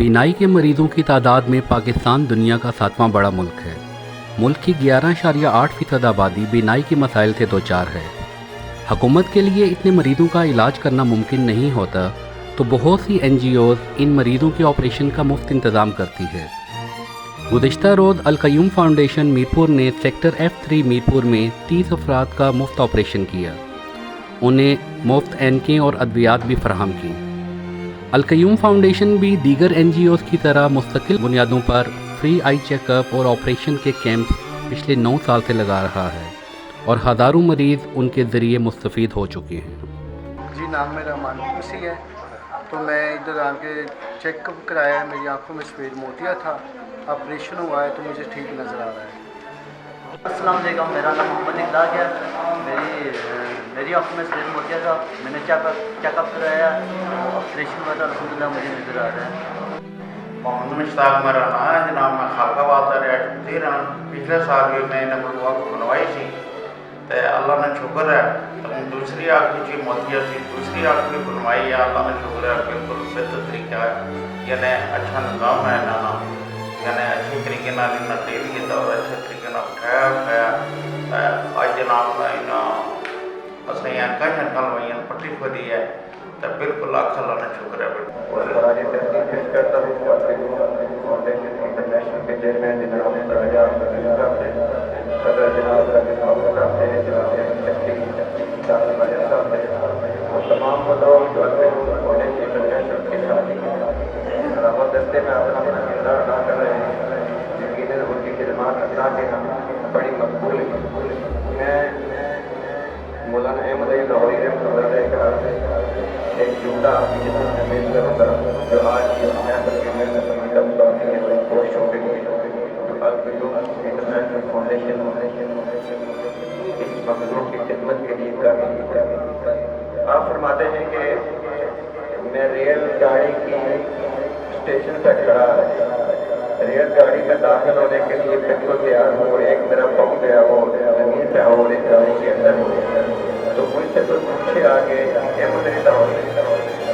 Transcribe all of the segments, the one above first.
बीनाई के मरीज़ों की तादाद में पाकिस्तान दुनिया का 7वां बड़ा मुल्क है। मुल्क की 11.8% आबादी बीनाई के मसाइल से दोचार है। हुकूमत के लिए इतने मरीज़ों का इलाज करना मुमकिन नहीं होता, तो बहुत सी NGOs इन मरीज़ों के ऑपरेशन का मुफ्त इंतज़ाम करती है। गुज़िश्ता रोज़ अल-क़य्यूम फाउंडेशन मीरपुर ने सेक्टर F3 मीरपुर में 30 अफराद का मुफ्त ऑपरेशन किया। उन्हें मुफ्त एनकें और अद्वियात भी फराहम की। अल-क़य्यूम फाउंडेशन भी दीगर NGOs की तरह मुस्तकिल बुनियादों पर फ्री आई चेकअप और ऑपरेशन के कैंप पिछले 9 साल से लगा रहा है और हज़ारों मरीज़ उनके ज़रिए मुस्तफ़ीद हो चुके हैं। जी, नाम मेरा मानसी है। तो मैं इधर आके चेकअप कराया है। मेरी आंखों में सफ़ेद मोतिया था, ऑपरेशन हुआ है तो मुझे ठीक नज़र आ रहा है। अस्सलाम वालेकुम, मेरा नाम मोहम्मद इकलाक है। मेरी आंखों में सफ़ेद मोतिया था, मैंने चेकअप कराया, ऑपरेशन हुआ था, अल्हम्दुलिल्लाह मुझे नज़र आ रहा है। मोहम्मद मुश्ताक मेरा नाम है। जनाब मैं खालकाबाद का रियासत हाँ। पिछले साल भी मैं नंबर वक्त बनवाई सी तो अल्लाह ने शुक्र है तो दूसरी आँख जी मोतिया सी, दूसरी आँख भी बनवाई है। अल्लाह ने शुक्र है, बिल्कुल बेहतर तरीका है, यानी अच्छा निज़ाम है ना, यानी अच्छे तरीके नाल इन्ना टेल किया और अच्छे तरीके नाल उठाया। अज जनाब मैं इन्हें असं अनका शनका लवाइया पट्टी खुदी है तो बिल्कुल अख अल्लाह ने शुक्र है। तमाम लोग जो दस्ते में अपना किरदार अदा कर रहे हैं, यकीनन उनकी खिदमत अल्लाह के यहाँ बड़ी मकबूल है। मैं मौलाना अहमद अली लाहौरी रहमतुल्लाह का एक जुमला आपकी पेश करूँगा जो आज की महफिल के में तब बाकी है कोशिशों के लिए जो अल-क़य्यूम इंटरनेशनल फाउंडेशन इस मखलूक की खिदमत के लिए कर रही है। आप फरमाते हैं कि मैं रेल गाड़ी की स्टेशन पर खड़ा, रेल गाड़ी में दाखिल होने के लिए बिल्कुल तैयार हूँ, एक मेरा पाँव गया वो जमीन पे हो रेल गाड़ी के अंदर हो, तो मुझसे तो पूछे आगे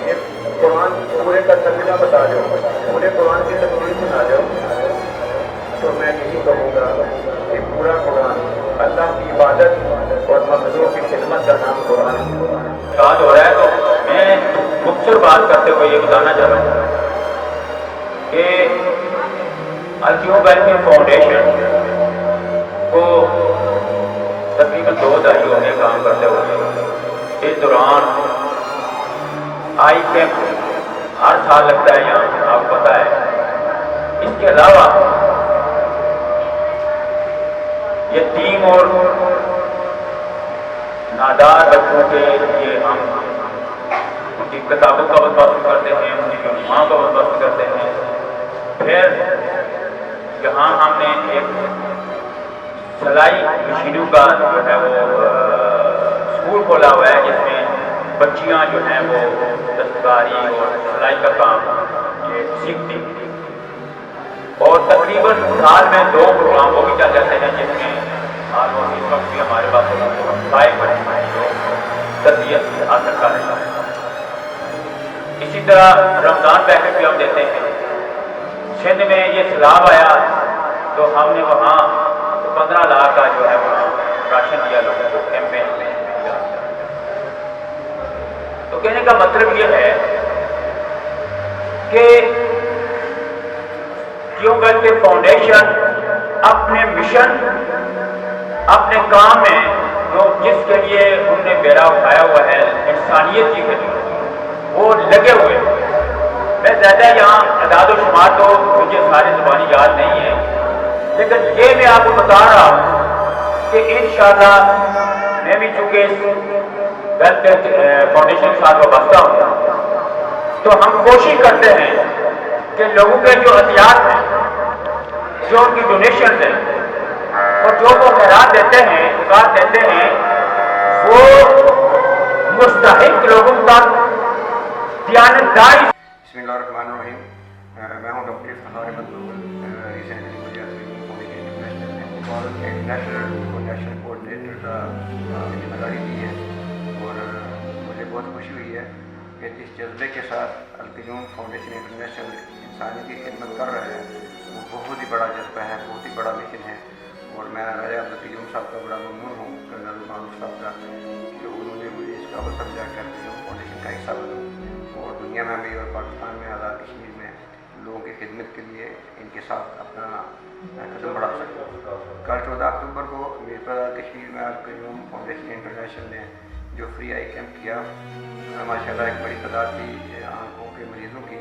ये कुरान पूरे का तर्जुमा बता दो, पूरे कुरान की तफसीर सुना दो, तो मैं यही कहूँगा कि पूरा कुरान अल्लाह की इबादत और मखलूक की खिदमत का नाम कुरान काज हो रहा है। तो मैं मुख्तर बात करते हुए ये बताना चाह रहा हूँ कि अल-क़य्यूम वेलफेयर फाउंडेशन को तकरीबन 2 दहाई हो गए काम करते हुए। इस दौरान आई कैंप हर साल लगता है यहाँ, आपको पता है। इसके अलावा यतीम और नादार बच्चों के लिए हम उनकी किताबों का बंदोबस्त करते हैं, उनकी यूनिफॉर्म का बंदोबस्त करते हैं। फिर यहाँ हमने एक सिलाई मशीनों का जो है वो स्कूल खोला हुआ है, जिसमें बच्चियाँ जो हैं वो दस्तकारी और सिलाई का काम ये सीखती, और तकरीबन साल में 2 प्रोग्राम वो भी चल जाते हैं, जिसमें इस वक्त भी हमारे पास 5 बच्चे हैं जो तरबियत हासिल कर रहे हैं। इसी तरह रमज़ान पैकेज भी हम देते हैं। सिंध में ये सैलाब आया तो हमने वहाँ 15 लाख का जो है वहाँ राशन दिया लोगों को कैंपेन में। तो कहने का मतलब ये है कि क़य्यूम वेलफेयर फाउंडेशन अपने मिशन, अपने काम में जो जिसके लिए उन्होंने बेड़ा उठाया हुआ है इंसानियत की खिदमत, वो लगे हुए हैं। मैं ज़्यादा यहाँ अदाद व शुमार तो मुझे सारी ज़ुबानी याद नहीं है, लेकिन ये मैं आपको बता रहा हूँ कि इंशाअल्लाह मैं भी चूँकि वेलफेयर फाउंडेशन के साथ वाबस्ता हूँ, तो हम कोशिश करते हैं कि लोगों के जो अतियात हैं, जो उनकी डोनेशन है और जो वो खैरात देते हैं, ज़कात देते हैं, वो मुस्तहिक लोगों तक दियानतदारी। बिस्मिल्लाहिर्रहमानिर्रहीम। मैं हूँ डॉक्टर इफ्तिखार मंसूर, रिसेंटली मुझे नेशनल कोऑर्डिनेटर का जिम्मेदारी दी है और मुझे बहुत खुशी हुई है कि जिस जज्बे के साथ अल-क़य्यूम फाउंडेशन इंटरनेशनल इंसानियत की खिदमत कर रहे हैं, वो बहुत ही बड़ा जज्बा है, बहुत ही बड़ा मिशन है। और मैं राजा अब्दुल कयूम साहब का बड़ा ममनून हूँ, कर्नल मारूफ साहब का, कि उन्होंने मुझे इस काबिल समझा कि कयूम फाउंडेशन का हिस्सा बनूँ और दुनिया में भी और पाकिस्तान में, आज़ाद कश्मीर में लोगों की खिदमत के लिए इनके साथ अपना कदम बढ़ा सकूँ। कल 14 अक्टूबर को मीरपुर कश्मीर में कयूम फाउंडेशन इंटरनेशनल ने जो फ्री आई कैंप किया, माशाल्लाह एक बड़ी तादाद थी आँखों के मरीज़ों की,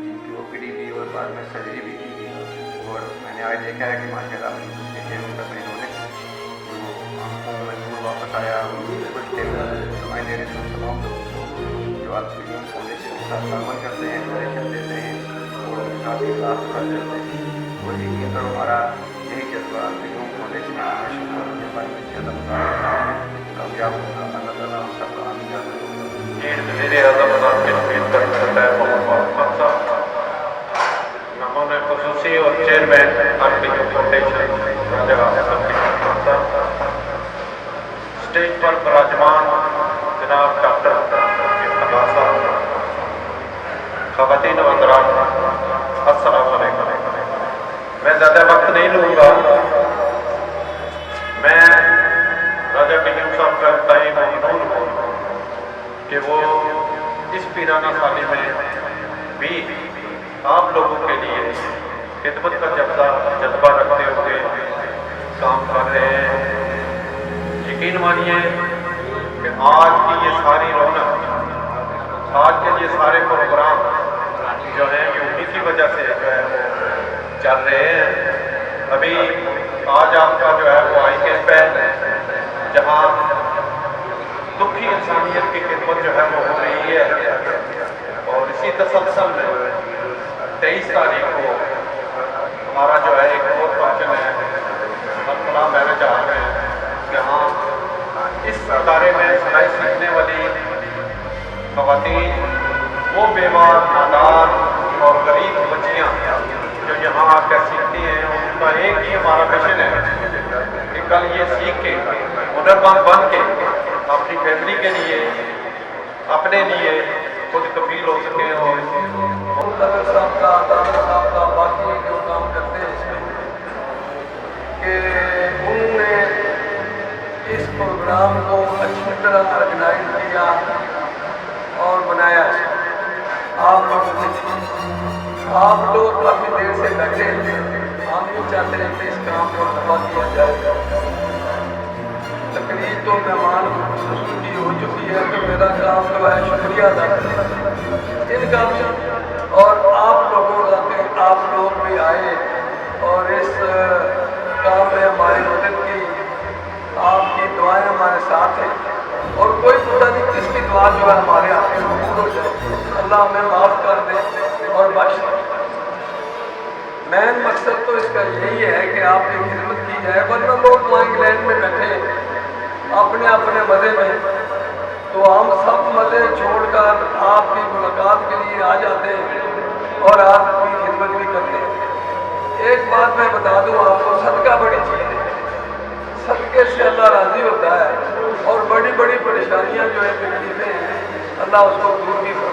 जिनकी OPD भी और बाद में सर्जरी भी की गई। और मैंने आज देखा है कि माशाल्लाह उनके चेहरों पर बड़ी रौनक, जो आँखों में नूर वापस आया, कुछ दवाएँ दे रहे थे तमाम लोगों को जो आज कयूम फाउंडेशन के साथ ताउन करते हैं, डोनेशन देते हैं और उनके साथ इखलास पूरा करते हैं। और यही अगर हमारा यही जज्बा कयूम फाउंडेशन कामयाब होगा। अल्लाह ताला हम सबका आमीन करें। मेरे आज़म कश्मीर का सरदार मोहम्मद खान साहब, मेहमान ख़ुसूसी और चेयरमैन कयूम फाउंडेशन खान साहब, स्टेज पर विराजमान जनाब डॉक्टर इफ्तिखार साहब, ख़वातीन व हज़रात, अस्सलाम वालेकुम। मैं ज़्यादा वक्त नहीं लूँगा। मैं राजा कयूम साहब का इंतहाई ममनून हूँ कि वो इस पीराना साली में भी आप लोगों के लिए खिदमत का जज्बा रखते हुए काम कर रहे हैं। यकीन मानिए कि आज की ये सारी रौनक, आज के ये सारे प्रोग्राम जो हैं ये उन्हीं की वजह से जो है वो चल रहे हैं। अभी आज आपका जो है वो आई कैंप है, जहाँ दुखी इंसानियत की खिदमत जो है वो हो रही है। और इसी तसलसल में 23 तारीख को हमारा जो है एक और फंक्शन है अल्फलाह मैरिज हॉल में, जहाँ इस अदारे में सिलाई सीखने वाली ख़वातीन, वो बेवार, नादार और गरीब बच्चियाँ जो यहाँ आकर सीखती हैं, उनका एक ही हमारा मिशन है कि कल ये सीख के हुनरमंद बन के अपनी फैमिली के लिए, अपने लिए खुद कफील हो सकें। और साहब का बाकी जो काम करते हैं इसमें कि उन्होंने इस प्रोग्राम को अच्छी तरह ऑर्गेनाइज किया और बनाया। आप लोग काफ़ी देर से बैठे हैं, हम भी चाहते हैं कि इस काम को पूरा किया जाए। तकरीर तो मेहमान की हो चुकी है, तो मेरा काम जो है शुक्रिया अदा करना इनका भी, और आप लोग भी आए और इस काम में हमारी मदद की। आपकी दुआएं हमारे साथ हैं और कोई पता नहीं किसकी दुआ जो है हमारे हाथ में कबूल हो जाए। अल्लाह हमें माफ़ कर दे और बख्श दे। मेन मकसद तो इसका यही है कि आपकी खिदमत की जाए, वरना लोग वहाँ इंग्लैंड में बैठे अपने अपने मज़े में, तो हम सब मज़े छोड़कर आपकी मुलाकात के लिए आ जाते हैं और आपकी खिदमत भी करते हैं। एक बात मैं बता दूँ आपको, सदका बड़ी चीज़ है, सदके से अल्लाह राज़ी होता है और बड़ी बड़ी परेशानियाँ जो है तकलीफें हैं, अल्लाह उसको दूर भी फरमाता है।